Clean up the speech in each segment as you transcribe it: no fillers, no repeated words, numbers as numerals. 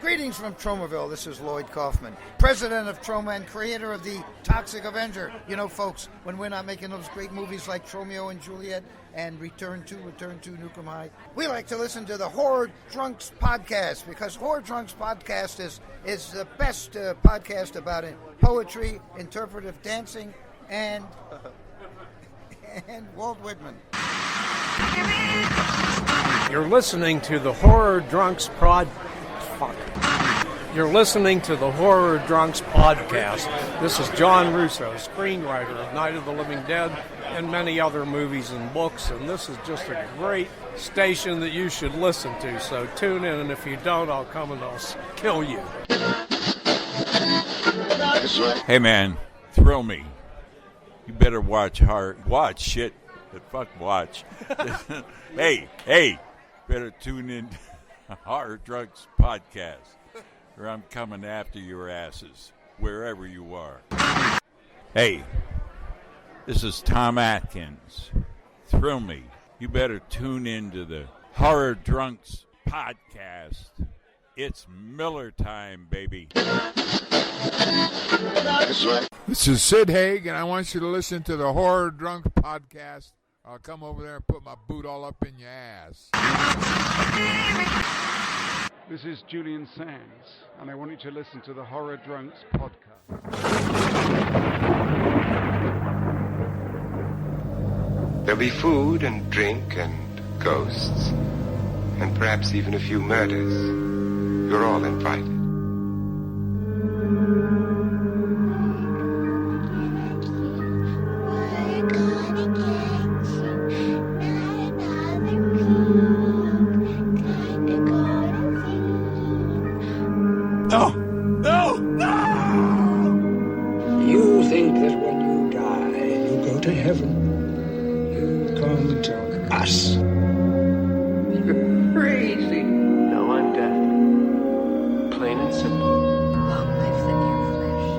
Greetings from Tromaville. This is Lloyd Kaufman, president of Troma and creator of the Toxic Avenger. You know, folks, when we're not making those great movies like Tromeo and Juliet and Return to Nukem High, we like to listen to the Horror Drunks podcast, because Horror Drunks podcast is the best podcast about it. Poetry, interpretive dancing, and Walt Whitman. You're listening to the Horror Drunks You're listening to the Horror Drunks podcast. This is John Russo, screenwriter of Night of the Living Dead and many other movies and books, and this is just a great station that you should listen to. So tune in, and if you don't, I'll come and I'll kill you. Hey man, thrill me. You better watch shit. Fuck watch. hey, better tune in to Horror Drunks podcast, or I'm coming after your asses, wherever you are. Hey, this is Tom Atkins. Thrill me. You better tune in to the Horror Drunks podcast. It's Miller time, baby. This is Sid Haig, and I want you to listen to the Horror Drunks podcast. I'll come over there and put my boot all up in your ass. This is Julian Sands, and I want you to listen to the Horror Drunks podcast. There'll be food and drink and ghosts, and perhaps even a few murders. You're all invited. No! You think that when you die, you go to heaven. You come to us. You're crazy. No, I'm dead. Plain and simple. Long life the near flesh.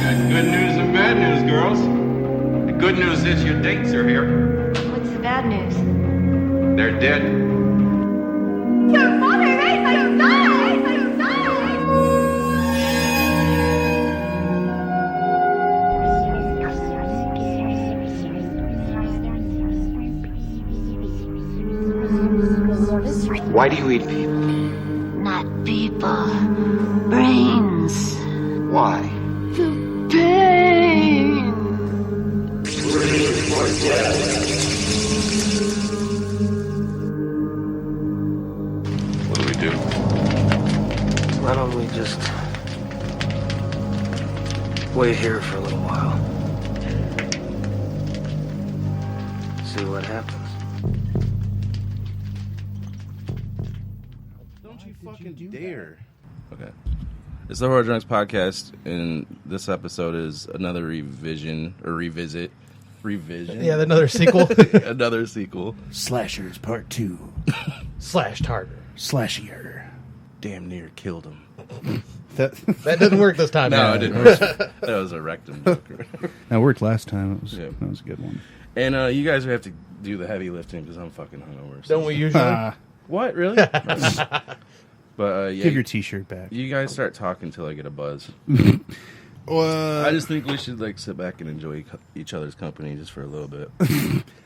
Got good news and bad news, girls. The good news is your dates are here. What's the bad news? They're dead. Your mother raised my son! Why do you eat people? Not people. Brains. Why? Pain. What do we do? Why don't we just wait here for a little while? See what happens. Don't you fucking dare. Okay. It's the Horror Drunks podcast, and this episode is another revision. Yeah, another sequel. Another sequel. Slashers Part 2. Slashed harder. Slashier. Damn near killed him. That didn't work this time. No, it didn't work. That was a rectum joke. That worked last time. That was a good one. And you guys have to do the heavy lifting because I'm fucking hungover. So. Don't we usually? What, really? But yeah, give your T-shirt back. You guys start talking until I get a buzz. I just think we should sit back and enjoy each other's company just for a little bit.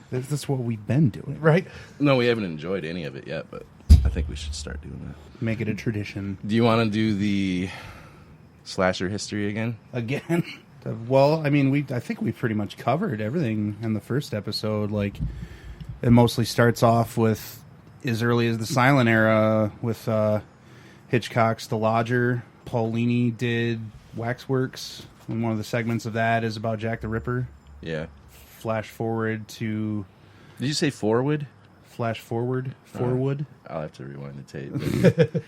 That's what we've been doing, right? No, we haven't enjoyed any of it yet, but I think we should start doing that. Make it a tradition. Do you want to do the slasher history again? Again? Well, I mean, I think we pretty much covered everything in the first episode. It mostly starts off with as early as the silent era with Hitchcock's The Lodger. Paulini did Waxworks, and one of the segments of that is about Jack the Ripper. Yeah. Flash forward to... Did you say forward? Flash forward. Forward. I'll have to rewind the tape.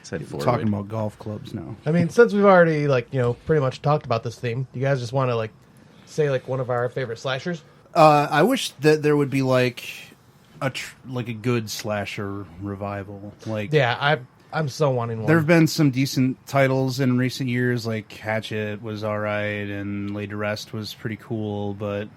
Said forward. Talking about golf clubs now. I mean, since we've already, pretty much talked about this theme, do you guys just want to, say, one of our favorite slashers? I wish that there would be, a good slasher revival. Yeah, I'm so wanting one. There have been some decent titles in recent years, like Hatchet was all right, and Laid to Rest was pretty cool, but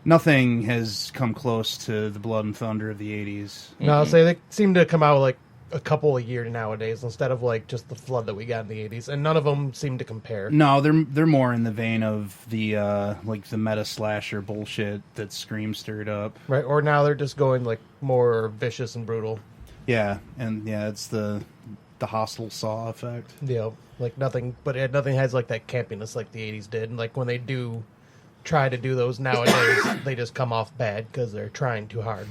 nothing has come close to the Blood and Thunder of the 80s. No, I'll say they seem to come out like a couple a year nowadays instead of like just the flood that we got in the 80s, and none of them seem to compare. No, they're more in the vein of the like the meta slasher bullshit that Scream stirred up. Right, or now they're just going like more vicious and brutal. Yeah, and it's the Hostile Saw effect. Yeah, like nothing, but nothing has like that campiness like the 80s did. And like when they do try to do those nowadays, they just come off bad because they're trying too hard.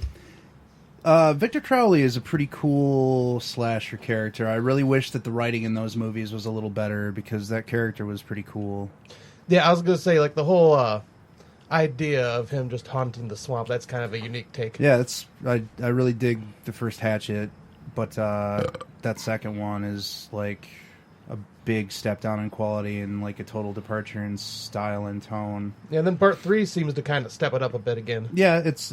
Victor Crowley is a pretty cool slasher character. I really wish that the writing in those movies was a little better because that character was pretty cool. Yeah, I was going to say, like, the whole idea of him just haunting the swamp, that's kind of a unique take. Yeah, I really dig the first Hatchet, but that second one is, like, a big step down in quality and, like, a total departure in style and tone. Yeah, and then part 3 seems to kind of step it up a bit again. Yeah, it's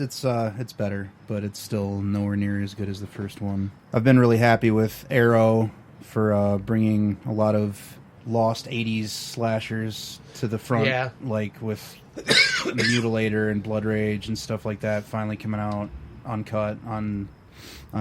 better, but it's still nowhere near as good as the first one. I've been really happy with Arrow for bringing a lot of lost 80s slashers to the front, Yeah. like with Mutilator and Blood Rage and stuff like that finally coming out uncut on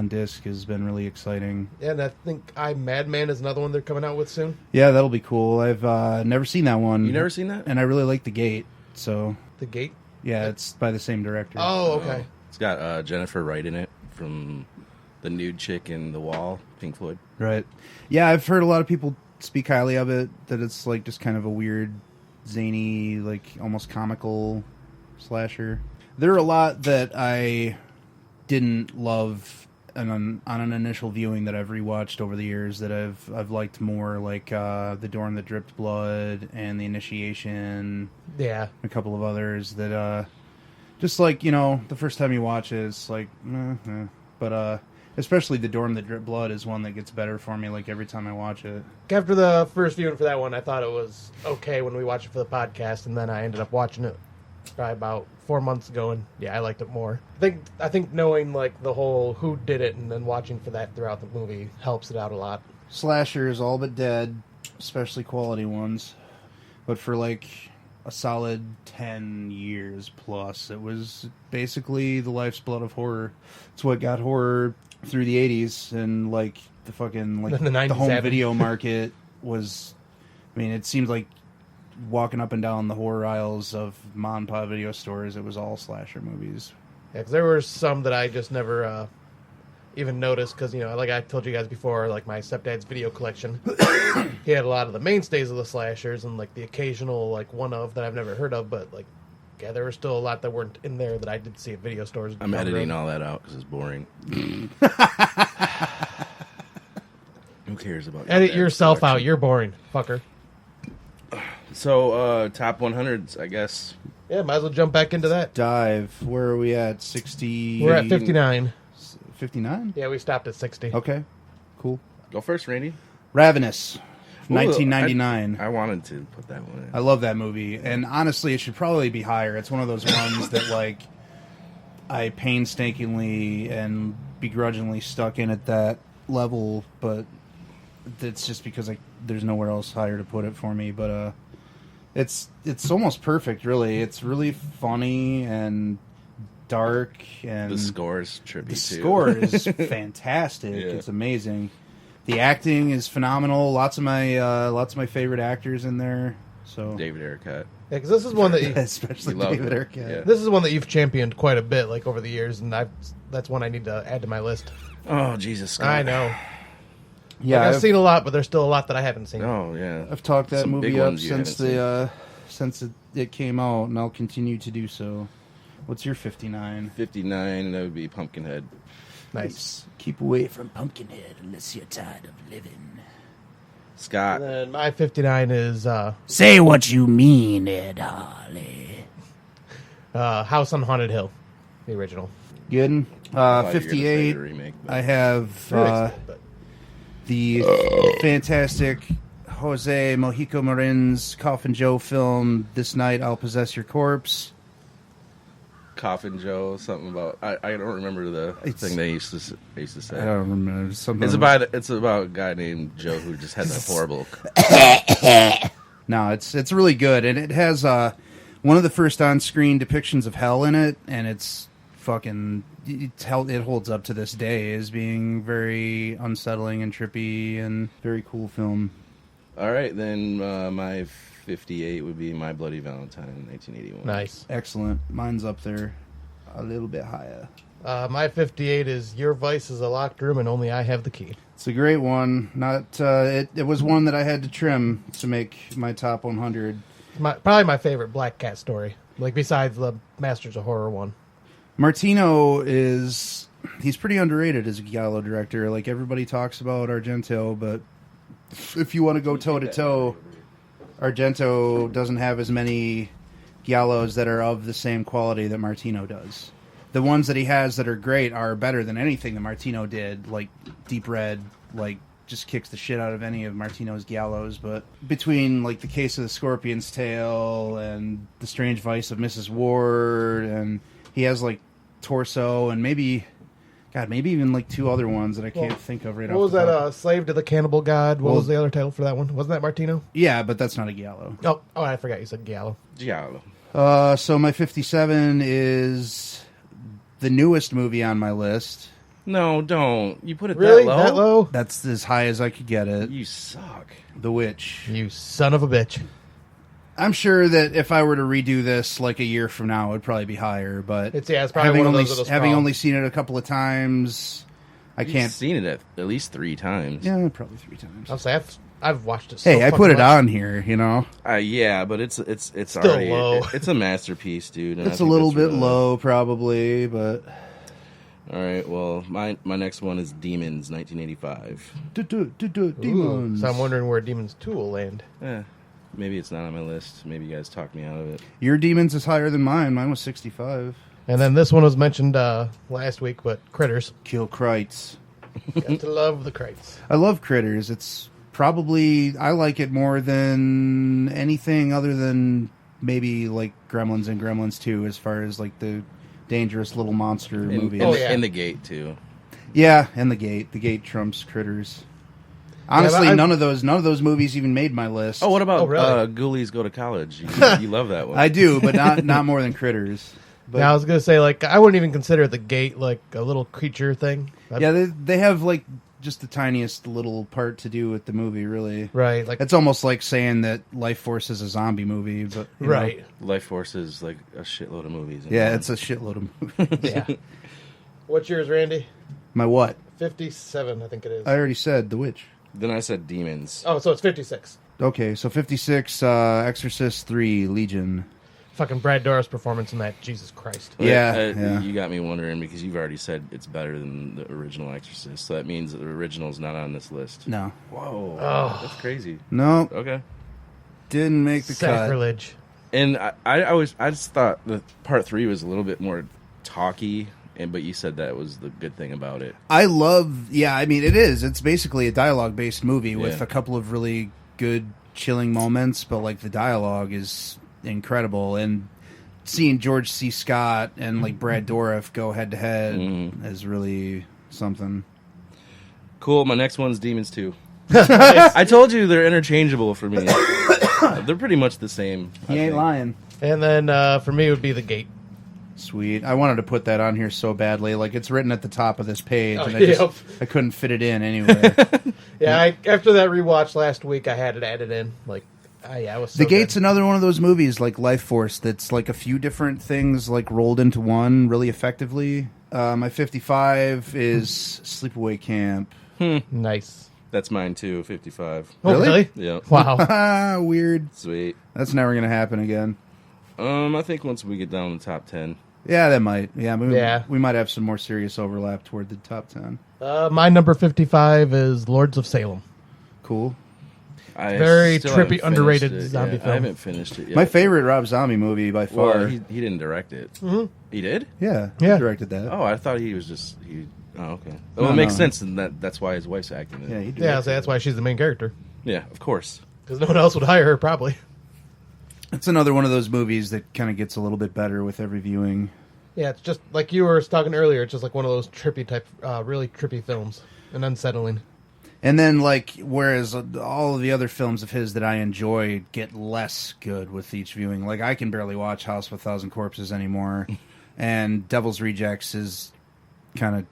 disc has been really exciting. Yeah, and I think Madman is another one they're coming out with soon. Yeah, that'll be cool. I've never seen that one. You never seen that? And I really like The Gate, so... The Gate? Yeah, it's by the same director. Oh, okay. It's got Jennifer Wright in it from the nude chick in The Wall, Pink Floyd. Right. Yeah, I've heard a lot of people speak highly of it, that it's like just kind of a weird, zany, like almost comical slasher. There are a lot that I didn't love on an initial viewing that I've rewatched over the years that I've liked more, like The Dorm That Dripped Blood and The Initiation. Yeah. A couple of others that just like, the first time you watch it, it's like, but especially The Dorm That Dripped Blood is one that gets better for me, like, every time I watch it. After the first viewing for that one, I thought it was okay when we watched it for the podcast, and then I ended up watching it probably about 4 months ago, and yeah, I liked it more. I think knowing like the whole who did it and then watching for that throughout the movie helps it out a lot. Slasher is all but dead, especially quality ones. But for like a solid 10 years plus, it was basically the life's blood of horror. It's what got horror through the 80s, and like the fucking like the home video market was. I mean, it seemed like walking up and down the horror aisles of mom and pop video stores, it was all slasher movies. Yeah, because there were some that I just never even noticed, because, like I told you guys before, like my stepdad's video collection, he had a lot of the mainstays of the slashers and like the occasional like one of that I've never heard of, but like, yeah, there were still a lot that weren't in there that I did see at video stores. I'm editing all that out because it's boring. Who cares about Edit yourself out. You're boring, fucker. So, top 100s, I guess. Yeah, might as well jump back into that. Dive. Where are we at? 60? We're at 59. 59? Yeah, we stopped at 60. Okay, cool. Go first, Randy. Ravenous, Ooh, 1999. I wanted to put that one in. I love that movie, and honestly, it should probably be higher. It's one of those ones that, like, I painstakingly and begrudgingly stuck in at that level, but it's just because there's nowhere else higher to put it for me. But it's almost perfect, really. It's really funny and dark, and the score is trippy. The score is fantastic. Yeah. It's amazing. The acting is phenomenal. Lots of my favorite actors in there. So David Arquette. Yeah, because this is one that especially David Arquette. Yeah. This is one that you've championed quite a bit, like over the years, and that's one I need to add to my list. Oh Jesus, Scott. I know. Yeah, like, I've seen a lot, but there's still a lot that I haven't seen. Oh yeah, I've talked that movie up since it came out, and I'll continue to do so. What's your 59? 59, that would be Pumpkinhead. Nice. Keep away from Pumpkinhead unless you're tired of living. Scott. And then my 59 is... Say what you mean, Ed Harley. House on Haunted Hill, the original. Good. 58, I have the fantastic Jose Mojico Marin's Coffin Joe film, This Night I'll Possess Your Corpse. Coffin Joe, something about I don't remember the thing they used to say. I don't remember something. It's about a guy named Joe who just had that horrible. No, it's really good, and it has one one of the first on-screen depictions of hell in it, and it's fucking... It holds up to this day as being very unsettling and trippy and very cool film. All right, then my 58 would be My Bloody Valentine in 1981. Nice. Excellent. Mine's up there a little bit higher. My 58 is Your Vice is a Locked Room and Only I Have the Key. It's a great one. It was one that I had to trim to make my top 100. Probably my favorite Black Cat story, like besides the Masters of Horror one. Martino he's pretty underrated as a giallo director. Like, everybody talks about Argento, but if you want to go toe-to-toe, Argento doesn't have as many giallos that are of the same quality that Martino does. The ones that he has that are great are better than anything that Martino did, like Deep Red, like just kicks the shit out of any of Martino's giallos. But between like The Case of the Scorpion's Tail and The Strange Vice of Mrs. Ward, and he has like Torso and maybe even like two other ones that I can't think of right now. What was that? Slave to the Cannibal God. What was the other title for that one? Wasn't that Martino? Yeah, but that's not a giallo. Oh, I forgot you said giallo. Giallo. So my 57 is the newest movie on my list. No, don't. You put it Really? that low? That low? That's as high as I could get it. You suck. The Witch. You son of a bitch. I'm sure that if I were to redo this like a year from now, it would probably be higher. But it's probably one of those that'll having sprawl. only seen it a couple of times, You've seen it at least 3 times. Yeah, probably 3 times. I'll say I've watched it. Hey, I put it on here, you know. Yeah, but it's still already low. It's a masterpiece, dude. It's a little bit low, probably, but. All right, well, my next one is Demons, 1985. Demons. So I'm wondering where Demons 2 will land. Maybe it's not on my list. Maybe you guys talked me out of it. Your Demons is higher than mine. Mine was 65. And then this one was mentioned last week, but Critters. Kill Krites. Got to love the Krites. I love Critters. It's probably... I like it more than anything other than maybe like Gremlins and Gremlins 2 as far as like the dangerous little monster movie. And The Gate, too. Yeah, and The Gate. The Gate trumps Critters. Honestly, none of those movies even made my list. Oh, what about Ghoulies Go to College? You love that one. I do, but not more than Critters. But I was gonna say, like, I wouldn't even consider The Gate like a little creature thing. Yeah, they have like just the tiniest little part to do with the movie, really. Right. Like it's almost like saying that Life Force is a zombie movie, but you know. Life Force is like a shitload of movies. Yeah, it's a shitload of movies. Yeah. What's yours, Randy? My what? 57, I think it is. I already said The Witch. Then I said Demons. Oh, so it's 56. Okay, so 56, Exorcist 3, Legion. Fucking Brad Dourif's performance in that, Jesus Christ. Yeah. You got me wondering because you've already said it's better than the original Exorcist, so that means that the original's not on this list. No. Whoa. Oh. That's crazy. No. Okay. Didn't make the Sacrilege. And I just thought the part 3 was a little bit more talky. But you said that was the good thing about it. I mean, it is. It's basically a dialogue-based movie with a couple of really good, chilling moments, but, like, the dialogue is incredible. And seeing George C. Scott and, like, Brad Dourif go head-to-head is really something. Cool. My next one's Demons 2. I told you they're interchangeable for me. They're pretty much the same. He ain't lying. And then for me it would be The Gate. Sweet. I wanted to put that on here so badly. Like, it's written at the top of this page, and I couldn't fit it in anywhere. Yeah, after that rewatch last week, I had it added in. Like, it was so The Gate's good. another one of those movies, like Life Force, that's like a few different things like rolled into one really effectively. My 55 is Sleepaway Camp. Nice. That's mine too, 55. Oh, really? Yeah. Wow. Weird. Sweet. That's never going to happen again. I think once we get down to the top 10. Yeah, that might. Yeah, we might have some more serious overlap toward the top 10. My number 55 is Lords of Salem. Cool. Very trippy, underrated zombie film. I haven't finished it yet. My favorite Rob Zombie movie by far. Well, he didn't direct it. Mm-hmm. He did? Yeah, he directed that. Oh, I thought he was just... Oh, okay. Well, it makes sense, and that's why his wife's acting in it. Yeah, so that's why she's the main character. Yeah, of course. Because no one else would hire her, probably. It's another one of those movies that kind of gets a little bit better with every viewing. Yeah, it's just like you were talking earlier. It's just like one of those trippy type, really trippy films and unsettling. And then, like, whereas all of the other films of his that I enjoy get less good with each viewing. Like, I can barely watch House of a Thousand Corpses anymore, and Devil's Rejects is kind of